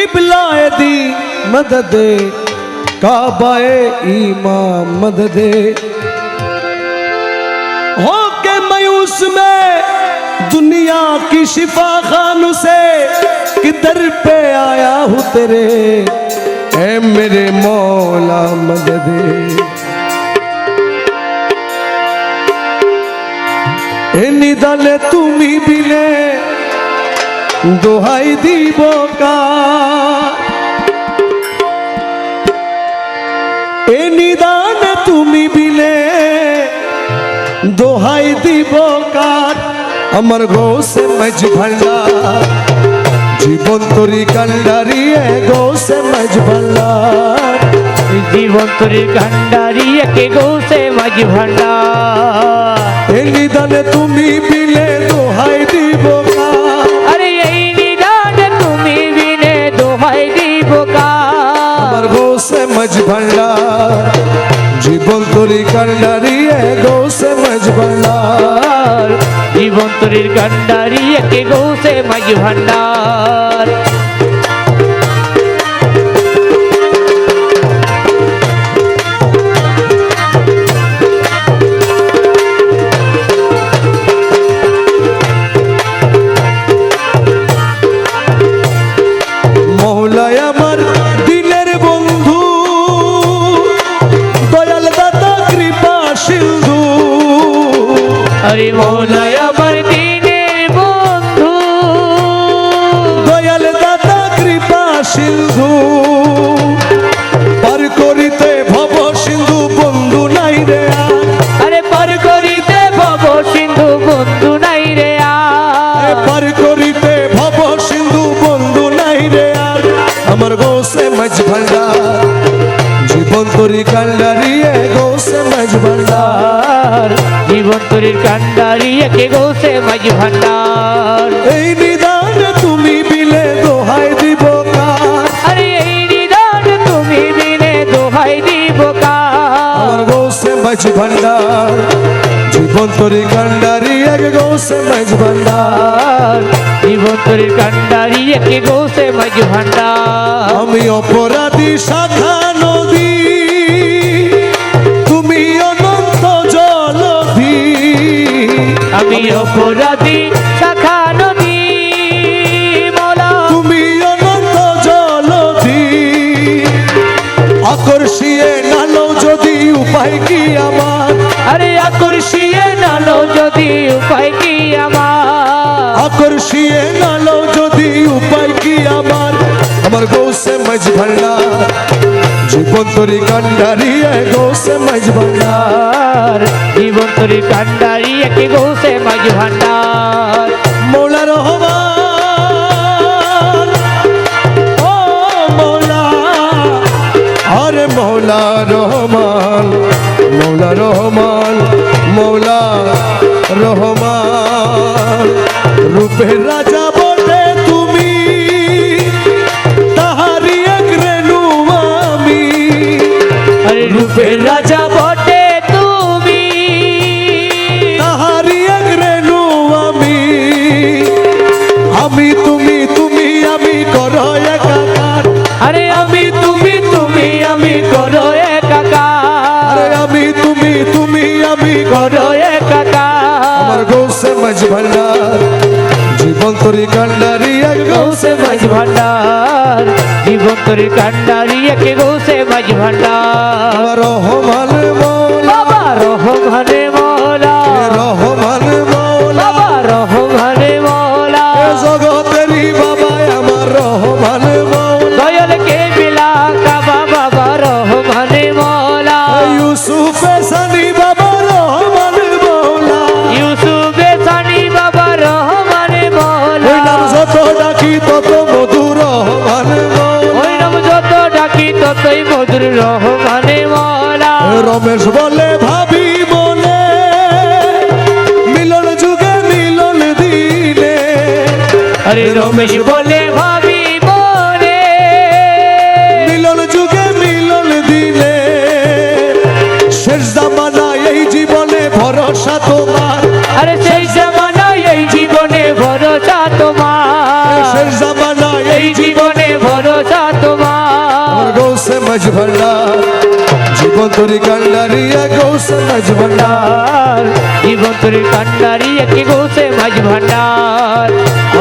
किबलाए दी मददे काबाए इमाम मददे हो के मायूस में दुनिया की शिफा खान से किधर पे आया हूँ तेरे ऐ मेरे मौला मददे ए निदाले तुमी बिले दोहाई दीब का ए निदान तुमी बिले दोहाई दीब का अमर गो से मज भला जीवन तोरी कंडारी गो से मज भला जीवन तोरी कंडारी के गो से मज भला ए निदान तुमी बिले दोहाई दीब का अरे यही निदान तुमी बिले दोहाई दीब का अमर गो से मज भला जीवन तोरी कंडारी गो से मज भला जीवन तोरी कंडारी के गो से मज भंडार মৌলায় আমার দিলের বন্ধু দয়াল দাতা কৃপা সিন্ধু अरे मौलाय अमर दीनेर बंधु দয়াল দাতা কৃপা সিন্ধু পার করিতে ভব সিন্ধু বন্ধু নাই রে अरे पर करिते भव सिंधु बंधु नाई रे পার করিতে ভব সিন্ধু বন্ধু নাই রে আমার গোসে মজ ভান্ডার জীবন তোরি কান্ডারি গোসে মজ ভান্ডার जीवन तोरी कंडारी के गो से मज भंडार এই নিদান তুমি বিলে দোহাই দিব কার अरे यही निदान तुमी बिने दोहाई दीब का আমার গোসে মজ ভান্ডার জীবন তোরি কান্ডারি গোসে মজ ভান্ডার जीवन तोरी कंडारी के गो से मज भंडार আমি অপরাধী শাখা নদী তুমি অনন্ত জলধি আমি অপরাধী শাখা নদী মৌলা তুমি অনন্ত জলধি আকর্ষিয়ে নালো যদি উপায় কি আমার अरे আকর্ষিয়ে নালো যদি উপায় কি আমার আকর্ষিয়ে নালো যদি উপায় কি আমার গৌসে মজ ভান্ডার জীবন তোরি কান্ডারি গৌসে মজ ভান্ডার জীবন তরি কান্ডারি के गो से मज भंडार মৌলা রহমান ও মৌলা আরে মৌলা রহমান মৌলা রহমান মৌলা রহমান রূপের রাজা বটে তুমি তাহারি এক রেণু আমি अरे रूपेर राजा बटे তুমি তাহারি এক রেণু আমি আমি তুমি তুমি আমি করো একাকার अरे আমি তুমি আমি করো একাকার আরে আমি তুমি তুমি আমি করো একাকার আমার গৌসে মজ ভান্ডার জীবন তোরি কান্ডারি गो से मज भंडार जीवन तोरी कंडारी के गो से मज भंडार আমার রহমান মৌলা बाबा রহমানে মৌলা রহমান মৌলা बाबा রহমানে মৌলা এ জগতেরই বাবা আমার রহমান মৌলা দয়াল के मिला का बाबा রহমানে মৌলা ইউসুফ সানি বাবা রহমান মৌলা यूसुफ सानी बाबा রহমানে মৌলা ওই নাম যত ডাকি তত মধুর রহমান মৌলা ওই নাম যত ডাকি ততই মধুর রহমানে মৌলা রমেশ বলে ভাবি বলে মিলন যুগে মিলন দিলে अरे रमेश बोले भाभी बोले মিলন যুগে মিলন দিলে শেষ জামানা এই জীবনে ভরসা তোমার अरे সেই जमाना यही जीवने भरोसा तुम्हार শেষ জামানা এই জীবনে ভরসা মাঝ ভান্ডার জীবন তরি কান্ডারিয়া গৌসে মাঝ ভান্ডার জীবন তোর কান্ডারি একে গোসে মাঝ ভান্ডার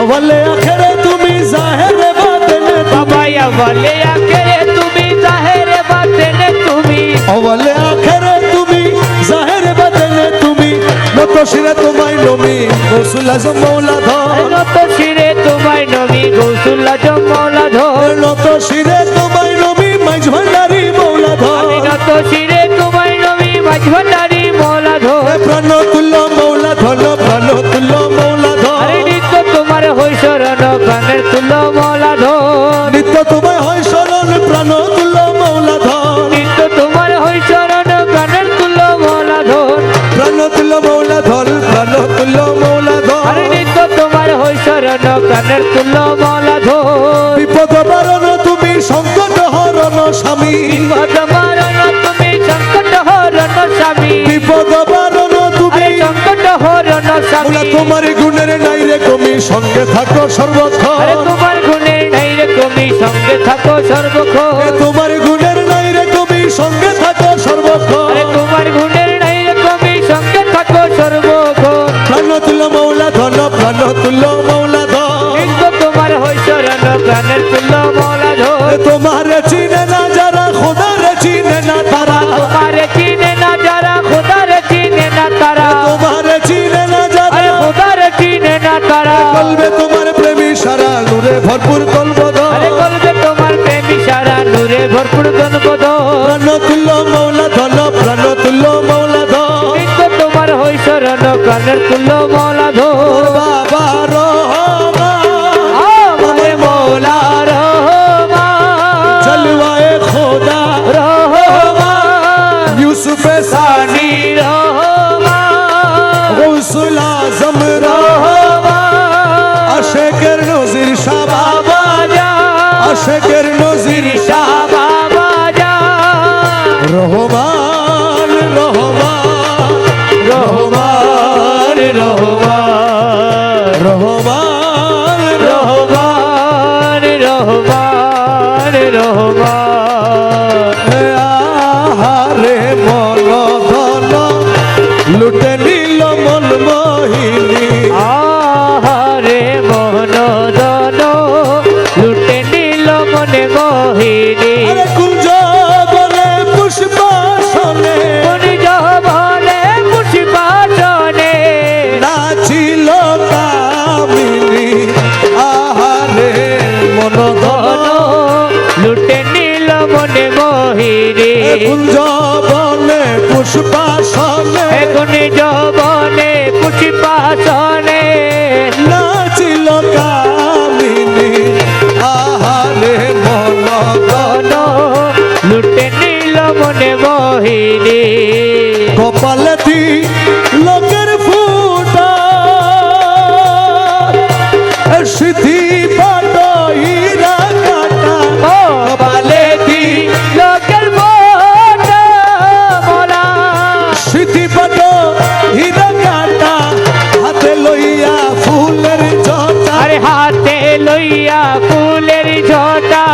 अवले आखिरे তুমি জাহেরে বাতেনে বাবা বলে আখেরে তুমি জাহেরে বাতেনে তুমি अवले आखिरे তুমি জাহেরে বাতেনে তুমি নত শিরে তোমায় নমি গৌসুল আজম মৌলা ধর নত শিরে তোমায় নবী গৌসুল আজম মৌলা ধর নত শিরে তোমায় নমি মাঝ ভান্ডারি মৌলা ধর নত শিরে তোমায় নবী মাঝ ভান্ডারি মৌলা ধর প্রাণ তুল্য মৌলা ধর প্রাণ তুল্য মৌলা ধর আরে নিত্য তোমার হই শরণ প্রাণের তুল্য মৌলা ধর নিত্য তোমায় হয় শরণ প্রাণ তুল্য মৌলা ধর নিত্য তোমার হই শরণ প্রাণের তুল্য মৌলা ধর প্রাণ তুল্য মৌলা ধর প্রাণ তুল্য মৌলা ধর আরে নিত্য তোমার হই শরণ প্রাণের তুল্য মৌলা ধর বিপদ বারণ তুমি সংকট হরণ স্বামী বিপদ মারণ তুমি সংকট হরণ স্বামী বিপদ বারণ তুমি আরে সংকট হরণ স্বামী মোলা তোমার গুণের নাই রে কমি সঙ্গে থাকো সর্বক্ষণ আরে তোমার গুণের নাই রে কমি সঙ্গে থাকো সর্বক্ষণ এ তোমার গুণের নাই রে কমি সঙ্গে থাকো সর্বক্ষণ আরে তোমার গুণের নাই রে কমি সঙ্গে থাকো সর্বক্ষণ প্রাণ তুল্য মৌলা ধন প্রাণ তুল্য মৌলা ধন নিত্য তোমার হই শরণ প্রাণের তুল্য মৌলা ধর এ তোমার চিনে না যারা খোদার চিনে না তারা তোমার চিনে না যারা খোদার চিনে না তারা তোমার চিনে না যারা আরে খোদার চিনে না তারা কলবে তোমার প্রেমী সারা নূরে ভরপুর কলবদ আরে কলবে তোমার প্রেমী সারা নূরে ভরপুর গণপদ প্রাণ তুল্য মৌলা ধন প্রাণ তুল্য মৌলা ধন নিত্য তোমার হই শরণ প্রাণের তুল্য মৌলা ধর বাবা রহমান আমারে মৌলা রহমান জলওয়ায়ে খোদা রহমান ইউসুফে সানি রহমান গৌসুল আজম রহমান আশেকের নজির শাহ বাবা আশেকের নজির শাহ বাবা যা রহমান রহমান রহমান রহমান রহমান রহমান রহমান রহমান আহারে মন ধন লুটে নিল মন মোহিনী আহারে মোহন দন লুটে নিল মনে মোহিনী আরে কুঞ্জ বলে পুষ্পাসনে কোন জবনে পুষ্পাসনে নাচিল কামিনী আহারে মন ধন ধন লুটে নিল মনে মোহিনী কুঞ্জ বলে পুষ্পাসনে এখন জবনে পুষ্পাসনে নাচিল কামিনী আহারে মন ধন লুটে নিল মনে মোহিনী কপালে দি লোকের ফুটা সিদ্ধি পাট হীরা কাটা ও বালে দি লোকের মোটা মোলা সিদ্ধি পাট হীরা কাটা হাতে লইয়া ফুলের জটা আরে হাতে লইয়া ফুলের ঝটা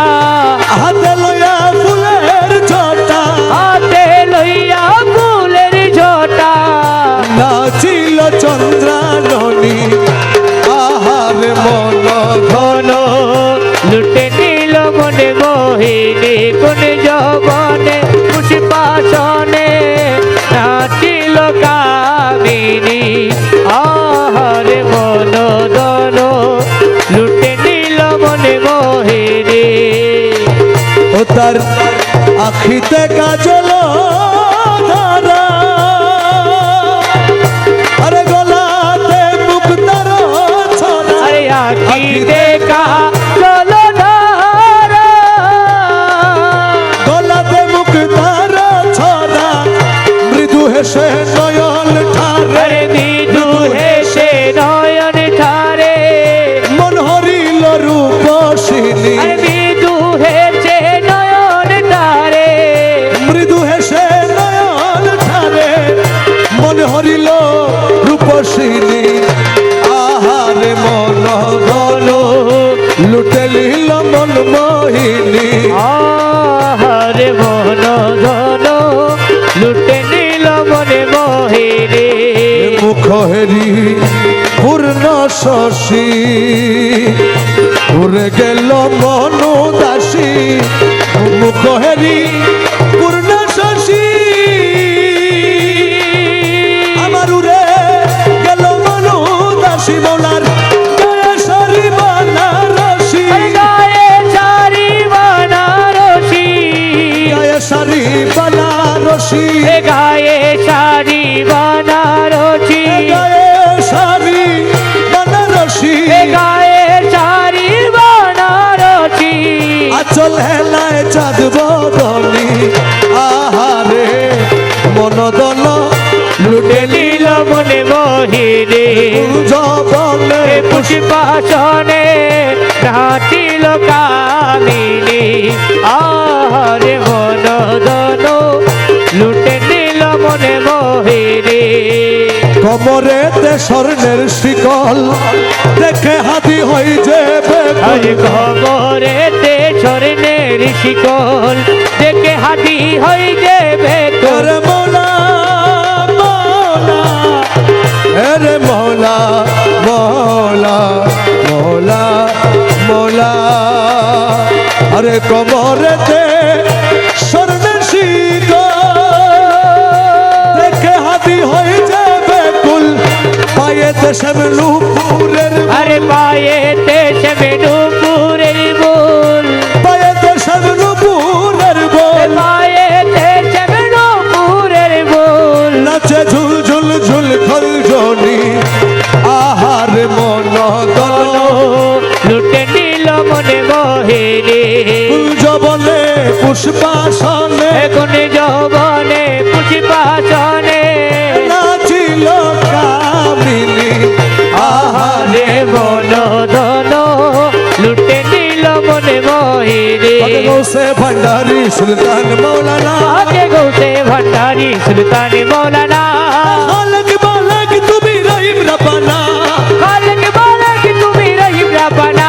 হাতে লইয়া ফুলের জটা হাতে লইয়া ফুলের ঝটা নাচিল চন্দ্রাননী আহারে মন ঘন লুটে নিল মনে মোহিনী কোন জবনে পুষ্পাসনে নাচিল কামিনী আহারে মন দন লুটে নিল মনে মোহিনী ও তার আখিতে কাজল ধারা আরে গলাতে মুক্তার ছড়া আরে আখিতে কা চলো ধারা গলাতে মুক্তার ছড়া মৃদু হেসে নয়ন ঠারে আরে মৃদু হেসে নয়ন ঠারে মন হরিল রূপসিনী আরে মৃদু হেসে নয়ন ঠারে মৃদু হেসে নিল মন মোহিনী আহারে মন ধন লুটে নিল মনে মোহিনী মুখ হেরি পূর্ণ শশী উড়ে গেল মন দাসী মুখ হেরি পূর্ণ শশী আমার উড়ে গেল মন দাসী মোলার গায়ে সারি বানারসি গায়ে সারি বানারসি গায়ে সারি বানারসি গায়ে সারি বানারসি গায়ে সারি বানারসি গায়ে সারি বানারসি আচল হেলায় চাঁদ বদনি আহারে মনদন লুটে নীল মনে মোহিনী জবনে পুষ্পাসনে নাচিল কামিনী আহারে মন দন লুটে নীল মনে মোহিনী কমরেতে স্বর্ণের শিকল দেখে হাতি হই যে আজ খবরেতে স্বর্ণের শিকল দেখে হাতি হই যাবে তোর রে মৌলা মৌলা রে মৌলা মৌলা মৌলা মৌলা আরে কমরেতে স্বর্ণের শিকল দেখে হাতি হই যাবে কুল পায়েতে শ্যামলুপুরের আরে পায়েতে শ্যামলুপুরের বোল পায়েতে শ্যামলুপুরের বল পায়েতে শ্যামলুপুরের বোল নাচে ঝুল ঝুল ঝুল খল জনি আহার মন দন লুটে নীল মনে মোহিনী জবনে পুষ্পাসনে এখন যৌবনে পুষ্পাসনে নাচিল কামিনী আহারে আহারে মন ধন লুটে নীল মনে মোহিনী গৌসে ভণ্ডারি সুলতান মৌলানা আগে গৌসে ভণ্ডারি সুলতান মৌলানা খালক বালক তুমি রহিম রব্বানা খালক বালক তুমি রহিম রব্বানা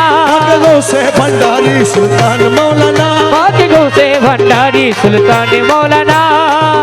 গৌসে ভণ্ডারি সুলতান মৌলানা আগে গৌসে ভণ্ডারি সুলতান মৌলানা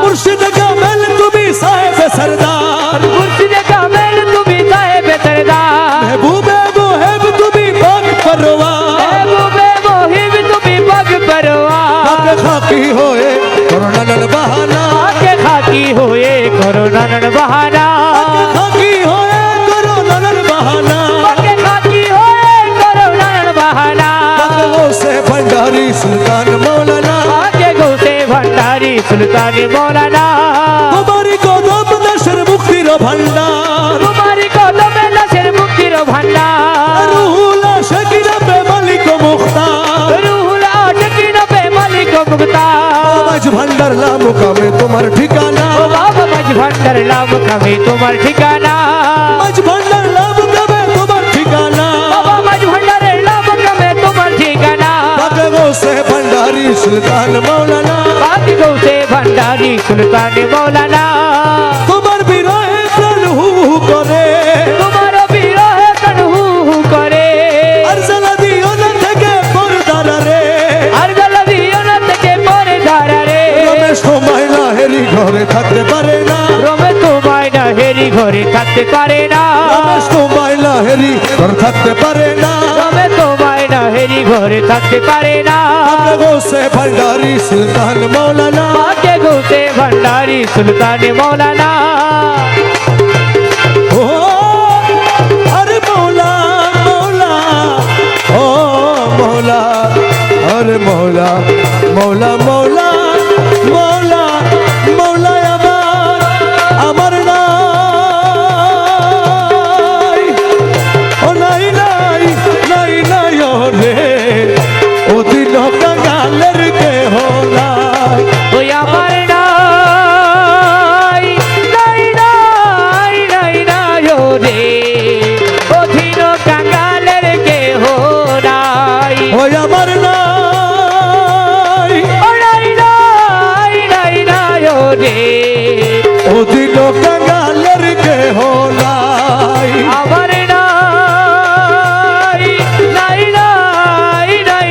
মুর্শিদ কামেল তুমি সাহেব সরদার মুর্শিদ কামেল তুমি সাহেব সরদার महबूबे मोहेब তুমি বাগ পরওয়ার महबूबे मोहिब তুমি পগ পরওয়ার আকে খাকি হয়ে করোনার বাহানা আকে খাকি হয়ে করোনার বাহানা আকে খাকি হয়ে করোনার বাহানা আকে খাকি হয়ে করোনার বাহানা আকে গৌসে ভণ্ডারি সুলতান মৌলানা আগে গৌসে ভণ্ডারি সুলতান মৌলানা তোমারি কদম দেশের মুক্তির ভান্ডার তোমারি কদমে লাশের মুক্তির ভান্ডার রুহুল আশিকিনা বে মালিক মুখতার রুহুল আশিকিনা বে মালিক মুখতার মাঝ ভান্ডার লা মুকামে তোমার ঠিকানা ও বাবা মাঝ ভান্ডার লাভ খাবে তোমার ঠিকানা মাঝ ভান্ডার লা মুকামে তোমার ঠিকানা বাবা মাঝ ভান্ডারের লাভ খাবে তোমার ঠিকানা আকে গৌসে ভণ্ডারি সুলতান মৌলানা বাকি গৌসে ভণ্ডারি সুলতান মৌলানা তোমার বিরহে প্রাণ হু হু করে তোমার বিরহে প্রাণ হু হু করে আর জ্বালা দিও না থেকে পর্দার রে আর গলা দিও না থেকে পরে ধারা রে রমেশ তোমায় না হেরি ঘরে থাকতে পারে না রমে তোমায় না হেরি ঘরে থাকতে পারে না রমেশ তোমায় না হেরি ঘর থাকতে পারে না রমে তোমায় না হেরি ঘরে থাকতে পারে না আকে গৌসে ভণ্ডারি সুলতান মৌলানা বাকে গৌসে ভণ্ডারি সুলতান মৌলানা ও আরে মৌলা মৌলা ও মৌলা আরে মৌলা মৌলা মৌলা মৌলা মৌলা আমার নাই ও নাই নাই নাই নাই ও রে ও দিন কাঙালের কেহ নাই ওই আমার নাই নাই নাই নাই নাই ও রে অধীন কাঙ্গালের কেহ নাই ওই আমার নাই ও নাই নাই নাই নাই ও রে ও দিন কাঙালের কেহ নাই আমার নাই নাই নাই নাই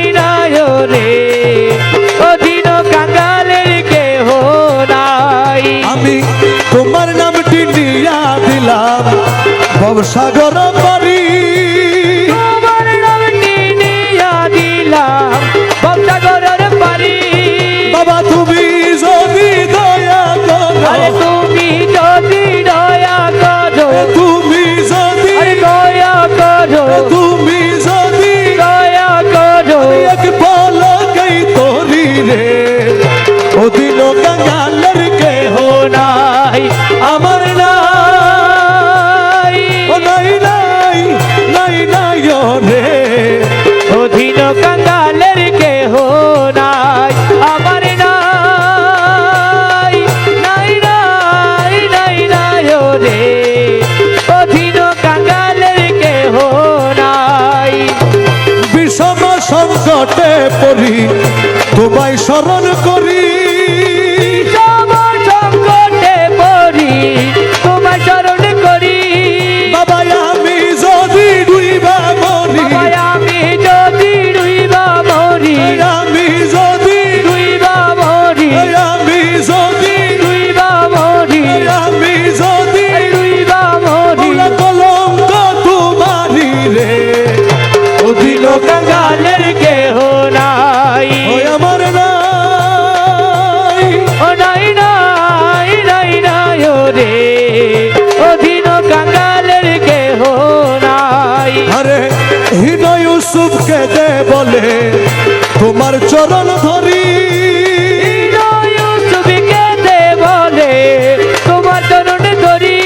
সাগর পারি তোমার নামটি নিয়া দিলাম ভবসাগরের পারি বাবা তুমি যদি দয়া আরে করো তুমি যদি দয়া করো তুমি যদি আরে দয়া করো তুমি যদি দয়া করো এক পলকই তোরি রে ও দিল গঙ্গালের কে ও নাই আমার নাই ও নাই নাই নাই নাই ও রে অধীন কাঙ্গালের কেহ নাই আমার নাই নাই নাই নাই নাই ও রে অধীন কাঙ্গালের কেহ নাই বিষম সংকটে পড়ি তোমায় স্মরণ করি সবার সংকটে পড়ি তোমার চরণ করি বাবা আমি যদি ডুইবা মরি বাবা আমি যদি রুইবা মরি আমি যদি রুইবা মরি আমি যদি রুইবা মরি আমি যদি রুইবা মরি মোলা কলঙ্ক তোমারি রে ও দিল কাঙ্গালের কেহ নাই ওই আমার নাই ও নাই নাই নাই নাই ও রে অধীন কাঙ্গালের কেহ নাই আরে হিনা ইউসুফকে দে বলে তোমার চরণ ধরি ছবিকে দে বলে তোমার চরণ ধরি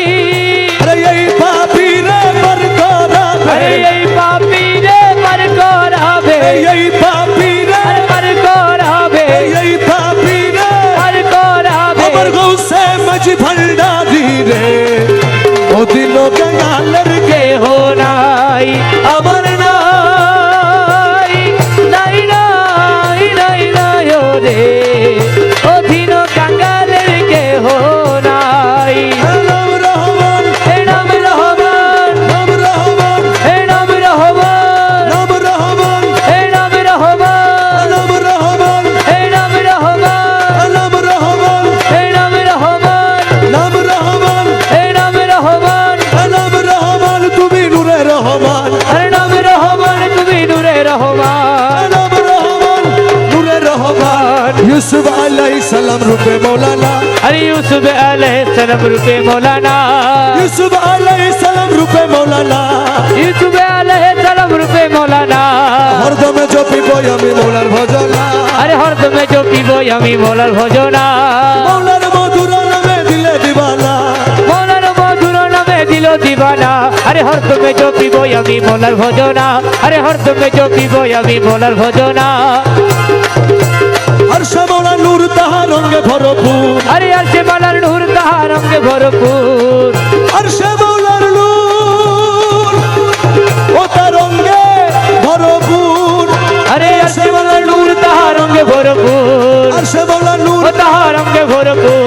আরে এই পাপি রে মর করাবে আরে এই পাপি রে পার করাবে এই পাপি রে পার করাবে এই পাপি রে পার করাবে আমার গৌসে মাঝি ভান্ডারি রে ও দিল গঙ্গালের কে কেহ নাই আমার নাই নাই নাই নাই নাই ও রে অধীন কাঙ্গালের কেহ নাই নাম রহমান হে নাম রহমান নাম রহমান হে নাম রহমান নাম রহমান হে নাম রহমান নাম রহমান হে নাম রহমান নাম রহমান হে নাম রহমান নাম রহমান হে নাম রহমান নাম রহমান তুমি নূরে রহমান আরে নাম রহমান তুমি নূরে রহমান নাম রহমান নূরে রহমান ইউসুফ আলাইহিস সালাম রূপে মৌলানা আরে ইউসুফ আলাইহিস সালাম রূপে মৌলানা ইউসুফ আলাইহিস সালাম রূপে মৌলানা ইউসুফ আলাইহিস সালাম রূপে মৌলানা হরদমে জপিব আমি মৌলার ভজনা আরে হরদমে জপিব আমি মৌলার ভজনা মৌলার মধুর নামে দিলে দিবানা মৌলার মধুর নামে দিল দিবানা আরে হরদমে জপিব আমি মৌলার ভজনা আরে হরদমে জপিব আমি মৌলার ভজনা হর্ষ মৌলা নূর তাহার রঙে ভরপুর আরে আর সে মালার নূর তাহার রঙে ভরপুর হর্ষ মৌলার নূর ও তার রঙে ভরপুর আরে আর সে মালার নূর তাহার রঙে ভরপুর হর্ষ মৌলা নূর ও তাহার রঙে ভরপুর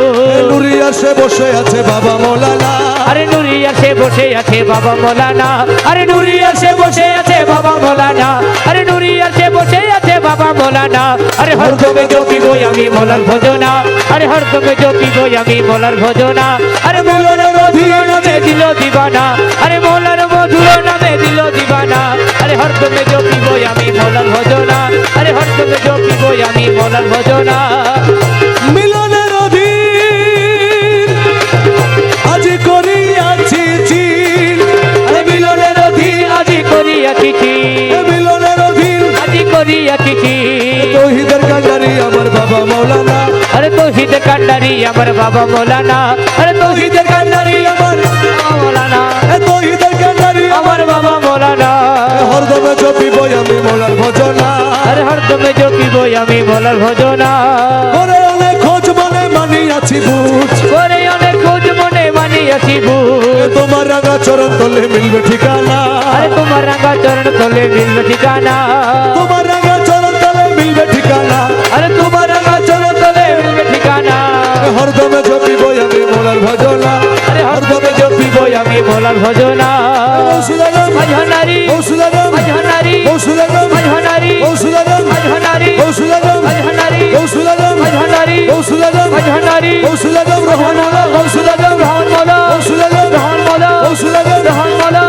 নুরি আসে বসে আছে বাবা মৌলানা আরে নুরি আসে বসে আছে বাবা মৌলানা আরে নুরি আসে বসে আছে বাবা মৌলানা আরে নুরি আসে বসে আছে বাবা মৌলানা আরে হরদমে জপিব আমি মৌলার ভজনা আরে হরদমে জপিব আমি মৌলার ভজনা আরে মৌলার মধুর নামে দিল দিবানা আরে মৌলার মধুর নামে দিল দিবানা আরে হরদমে জপিব আমি মৌলার ভজনা আরে হরদমে জপিব আমি মৌলার ভজনা মিলনের অধীন আজ করিয়াছি চিন আরে মিলনের অধীন আজি করিয়াছি মিলনের অধীন আজি করিয়াছি তৌহিদের কান্ডারি আমার বাবা মৌলানা আরে তৌহিদ কান্ডারি আমার বাবা মৌলানা আরে তৌহিদের কান্ডারি আমার মৌলানা তৌহিদের কান্ডারি আমার বাবা মৌলানা হরদমে জপিব আমি মৌলার ভজনা আরে হরদমে জপিব আমি মৌলার ভজনা ওরে অনেক খোঁজ মনে মানিয়াছি বুঝ করে অনেক খোঁজ মনে মানিয়াছি বুঝ তোমার রাঙা চরণ তলে মিলবে ঠিকানা আরে তোমার রাঙা চরণ তলে মিলবে ঠিকানা তোমার রাঙা চরণ তলে মিলবে ঠিকানা আরে তোমার রাঙা চরণ তলে মিলবে ঠিকানা হরদমে জপিব আমি মৌলার ভজনা আরে হরদমে জপিব আমি মৌলার ভজনা ঔষুদাগম ভজনারি ঔষুদাগম ভজনারি ঔষুদাগম ভজনারি ঔষুদাগম ভজনারি ঔষুদাগম ভজনারি ঔষুদাগম ভজনারি ঔষুদাগম ভজনারি ঔষুদাগম রহমান ঔষুদাগম রহমান মৌলা ঔষুদাগম রহমান মৌলা ঔষুদাগম রহমান মৌলা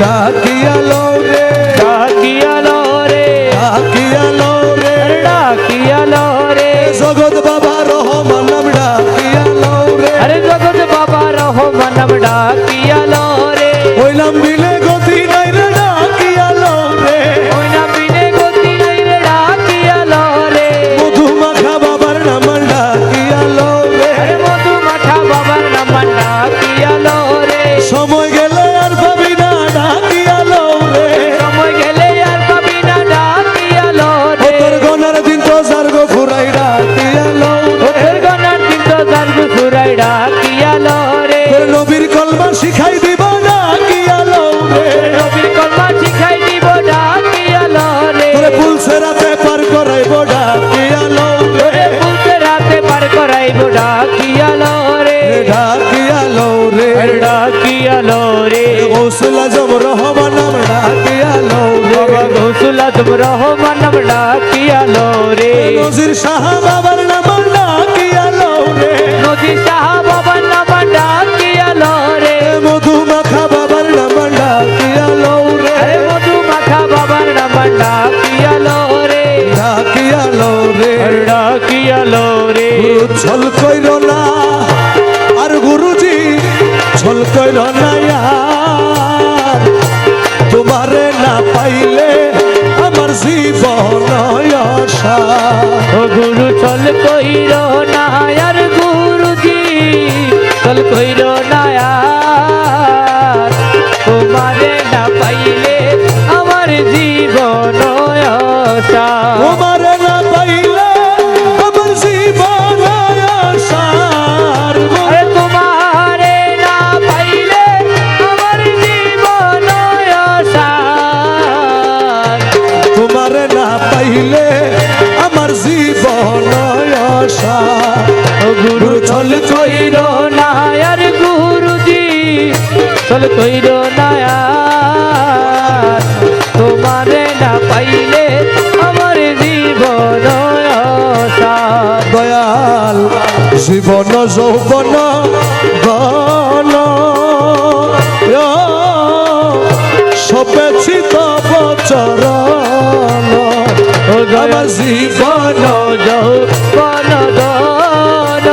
ডাকিয়ালো রে ডাকিয়ালো রে ডাকিয়ালো রে ডাকিয়ালো রে জগৎ বাবা রহমান নাম ডাকিয়ালো রে আরে জগৎ বাবা রহমান নাম ডাকিয়ালো রে হইলাম বিলে গতি নাই রে ডাকিয়ালো রে ওই না বিনে গতি নাই রে ডাকিয়ালো রে মধু মাখা বাবার নাম ডাকিয়ালো রে আরে মধু মাঠা বাবার নাম ডাকিয়ালো রে সময় গেলে আর পাবি না ডাকিয়ালো রে সময় গেলে আর পাবি না ডাকিয়ালো রে তোর গনার দিন তো সার্গ ফুরাই ডাকিয়ালো রে তোর গনার দিন তো সার্গ ফুরাই ডাকিয়ালো রে তোর নবীর কলমা শিখাই দিব ডাকিয়ালো রে নবীর কলমা শিখাই দিব ডাকিয়ালো রে তোরে পুলসে রাতে পার করাইব ডাকিয়ালো রে পুলতে রাতে পার করাইব ডাকিয়ালো রে ডাকিয়ালো রে ডাকিয়ালো রে গৌসুল আজম রহমান নাম ডাকিয়ালো বাবা রে গৌসুল আজম রহমান নাম ডাকিয়ালো রে নজির শাহ বাবার নাম ডাকিয়ালো রে নদী শাহ বাবার নাম ডাকিয়ালো রে মধু মাখা বাবার নাম ডাকিয়ালো রে আরে মধু মাখা বাবার নাম ডাকিয়ালো রে ডাকিয়ালো রে ডাকিয়ালো রে গুরু ছল কইর না আর গুরুজি ছল কইর না আর তোমারে না পাইলে আমার জীবন আশা ও গুরু চল কইর না আর গুরুজি চল কইর না আর তোমারে না পাইলে আমার জীবন আশা তোমারে না পাইলে আমার জীবন আশা আরে তোমারে না পাইলে আমার জীবন আশা তোমারে না পাইলে আমার জীবন আশা ও গুরু চল কইর না আর গুরুজি চল কইর না আর তোমারে না পাইলে আমার জীবন আশা দয়াল জীবন যৌবন গণ সপেছি তব চরণ ও আমার জীবন যৌবন দান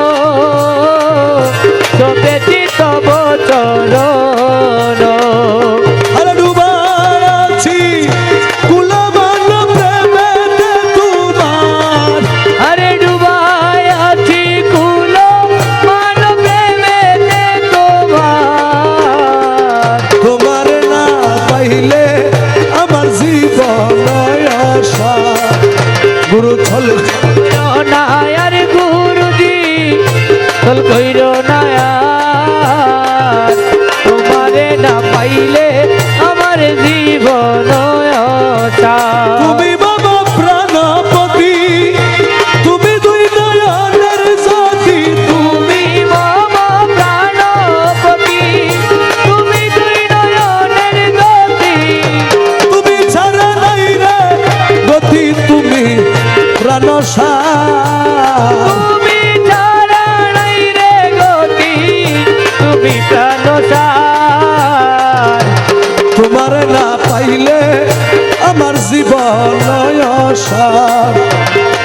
সপেছি তব চরণ আর ডুবাই আছি কুলমান প্রেমেতে তোমার আরে ডুবাই আছি কুল মান প্রেমেতে তোমার তোমার না পাইলে আমার জীবন আশা গুরু ছল না আর গুরুজি চল কইর না আর তোমারে না পাইলে আমার জীবন আশা তুমি বাবা প্রাণপতি তুমি দুই নয়নের জ্যোতি তুমি মামা প্রাণপতি তুমি দুই নয়নের জ্যোতি তুমি ছাড়া নাই রে গতি তুমি প্রাণসার তুমি ছাড়া নাই রে গতি তুমি প্রাণসার তোমার না পাইলে আমার জীবন আশা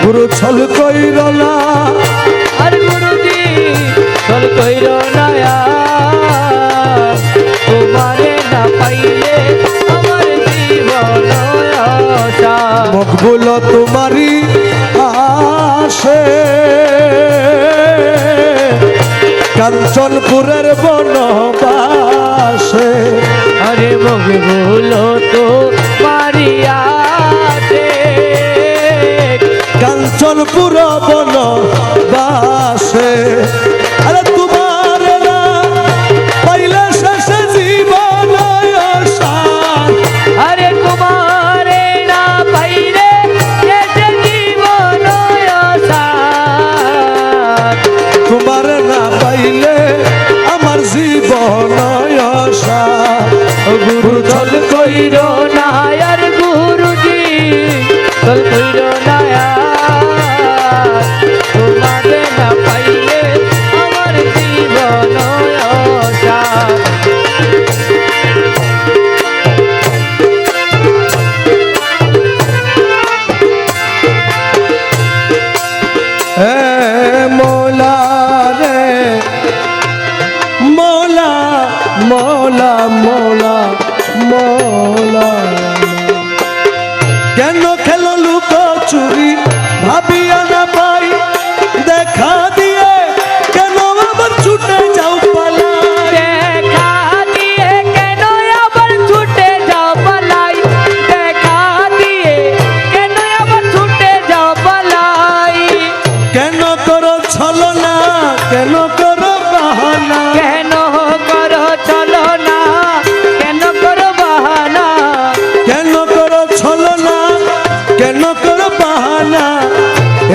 গুরু ছল কইর না আর গুরুজি চল কইর না আর তোমারে না পাইলে আমার জীবন আশা মকবুল তোমারি আসে কাঞ্চনপুরের বনবাসে আরে মগে বলো তো মারিয়াতে কাঞ্চনপুর বনবাসে আরে তোমার না পাইলে শেষে জীবন আশা আরে কুমারে না পাইলে শেষে জীবন আশা তোমার না পাইলে আমার জীবন আশা গুরু ছল কইর না আর গুরুজি চল কইর না আর তোমারে না পাইলে আমার জীবন আশা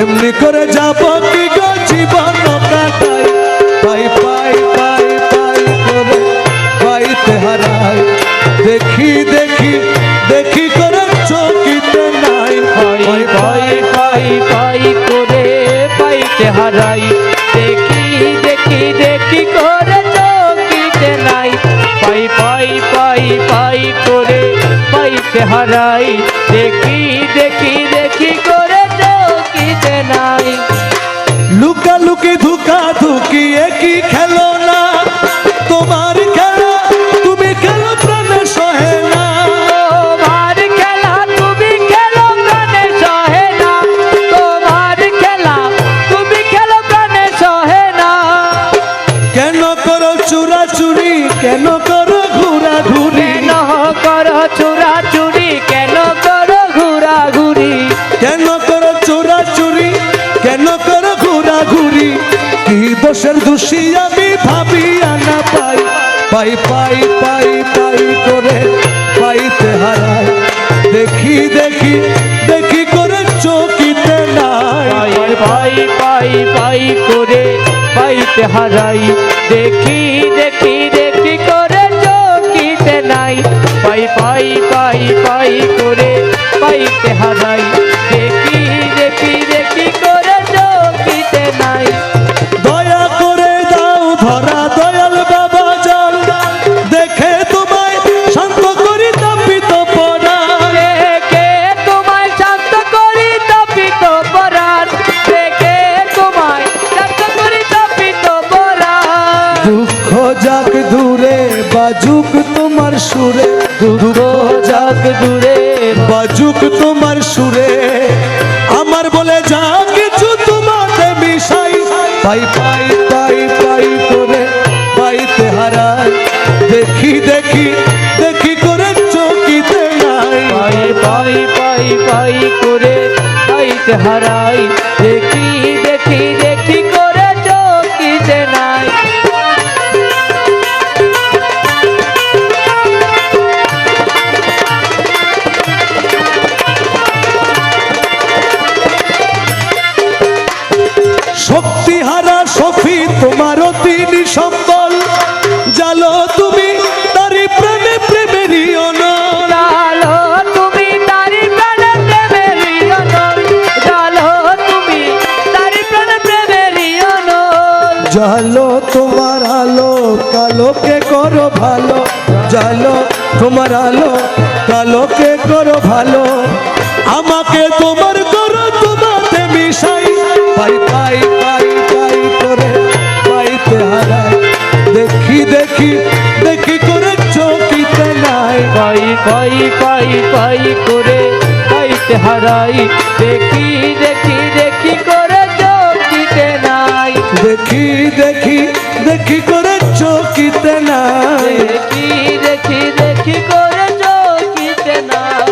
এমনি করে যাব কি গো জীবন কাটাই পাই পাই পাই পাই করে পাইতে হারাই দেখি দেখি দেখি করে চকিতে নাই পাই পাই পাই পাই করে পাইতে হারাই দেখি দেখি দেখি করে চকিতে নাই পাই পাই পাই পাই করে পাইতে হারাই দেখি দেখি দেখি করে চকিতে নাই লুকালুকি ধুকা ধুকি একই খেলো না তোমার খেলা তুমি খেলো প্রাণে সহে না তোমার খেলা তুমি খেলো প্রাণে সহে না তোমার খেলা তুমি খেলো প্রাণে সহে না কেন করো চুরাচুরি কেন করো ঘুরাঘুরি কেন করো চুরাচুরি কেন করো ঘুরাঘুরি কেন করো চোরাচুরি কেন করো ঘুরাঘুরি কি দোষের দোষী আমি ভাবি আনা পাই পাই পাই পাই পাই করে পাইতে হারাই দেখি দেখি দেখি করে চকিতে নাই পাই পাই পাই পাই করে পাইতে হারাই দেখি দেখি দেখি করে চকিতে নাই পাই পাই পাই পাই করে পাইতে হারাই দেখি দেখি দেখি করে চকিতে নাই দয়া করে দাও ধরা দয়াল বাবা জান দেখে তোমায় শান্ত করি তাপিত পড়া দেখে তোমায় শান্ত করি তাপিত পরাণ দেখে তোমায় শান্ত করি তাপিত পরাণ দুঃখ যাক দূরে বাজুক তোমার সুরে দুঃখ যাক দূরে বাজুক তোমার সুরে আমার বলে যা কিছু তোমাতে মিশাই পাই পাই পাই পাই করে পাইতে হারাই দেখি দেখি দেখি করে চকিতে নাই পাই পাই পাই পাই করে পাইতে হারাই দেখি দেখি দেখি করে চকিতে নাই শক্তিহারা সফি তোমারও তিনি সম্বল জালো তুমি তারি প্রেমে প্রেমেরই অনল জালো তুমি তারি প্রাণে প্রেমেরই অনল জালো তুমি তারি প্রাণে প্রেমেরই অনল জালো তোমার আলো কালোকে করো ভালো জালো তোমার আলো কালোকে করো ভালো আমাকে তোমার করো তোমাতে মিশাই পাই পাই পাই পাই করে পাইতে হারাই দেখি দেখি দেখি করে চকিতে নাই পাই পাই পাই পাই করে পাইতে হারাই দেখি দেখি দেখি করে চকিতে নাই দেখি দেখি দেখি করে চকিতে নাই দেখি দেখি দেখি করে চকিতে নাই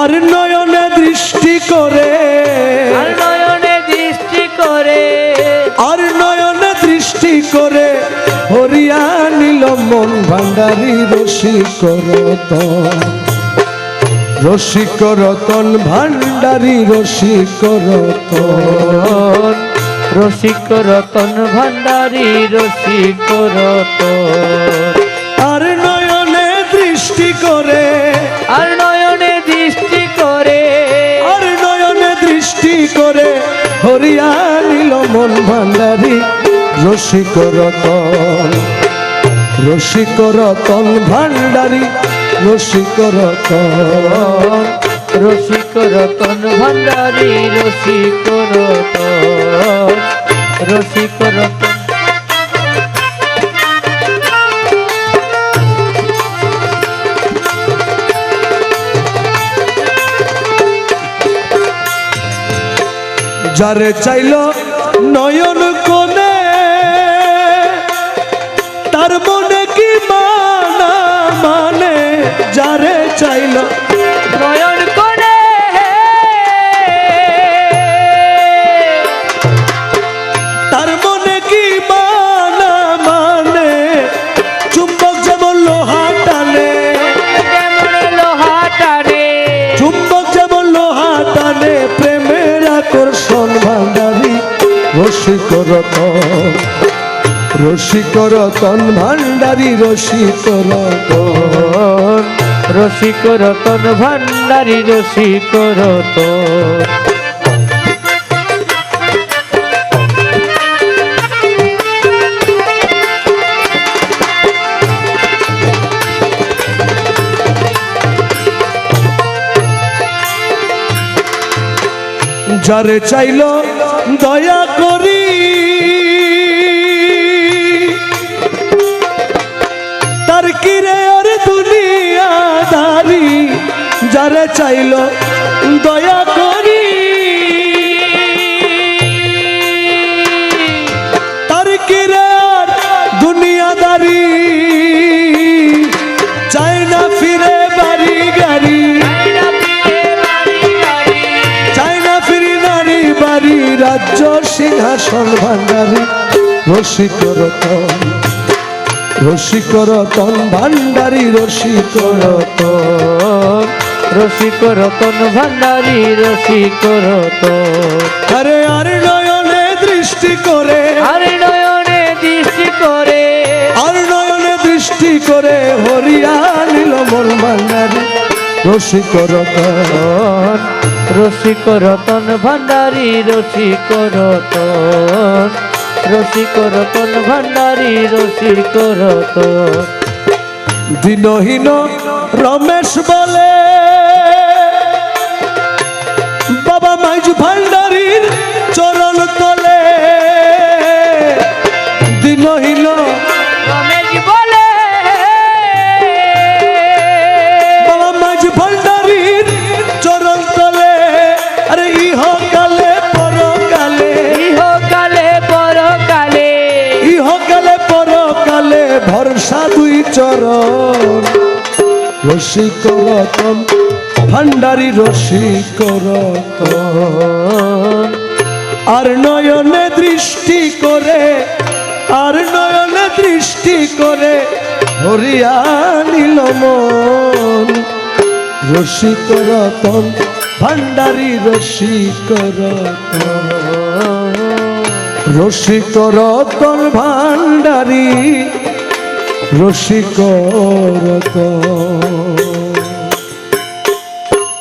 আর নয়নে দৃষ্টি করে আর নয়নে দৃষ্টি করে আর নয়নে দৃষ্টি করে হরিয়া নিল মন ভান্ডারি রসিক রতন ভান্ডারি রসিক রতন রসিক রতন ভান্ডারী রসিক রতন আর নয়নে দৃষ্টি করে আর নয়নে দৃষ্টি করে আর নয়নে দৃষ্টি করে হরিয়া নিল মন ভান্ডারি রসিক রতন ভান্ডারি রসিক রতন রসিক রতন ভান্ডারী রসিক রতন রসিক রতন যারে চাইল নয়ন কোণে তার মনে কি মানা মানে যারে চাইল নয়ন কোণে তার মনে কি রসিক রতন, রসিক রতন ভান্ডারী রসিক রতন, রসিক রতন ভান্ডারী রসিক রতন। যারে চাইল দয়া করি তার কিরে আর দুনিয়াদারি, যারে চাইল দয়া করি তার কিরে আর দুনিয়াদারি, চাই না ফিরে বাড়ি গাড়ি, রাজ্য সিংহাসন ভান্ডারী রসিক রতন, রসিক রতন ভান্ডারী রসিক রতন, রসিক রতন ভান্ডারী রসিক রতন। আরে আর নয়নে দৃষ্টি করে, আর নয়নে দৃষ্টি করে, আর নয়নে দৃষ্টি করে হরিয়া নিল মন ভান্ডারী রসিক রতন, রসিক রতন ভান্ডারী রসিক রতন, রসিক রতন ভান্ডারী রসিক রতন। দিনহীন রমেশ বলে বাবা মাইজ ভান্ডারীর চরণ তলে, দিনহীন রমেশ বলে বাবা মাইজ ভান্ডারীর চরণ তলে, আরে ইহকালে পরকালে, ইহকালে পরকালে, ইহকালে পরকালে ভরসা দুই চরণ, রসিক রতন ভান্ডারী রসিক রতন। আর নয়নে দৃষ্টি করে, আর নয়নে দৃষ্টি করে হরিয়া নিল মন, রসিক রতন ভান্ডারী রসিক রতন, রসিক রতন ভান্ডারী রসিক রতন।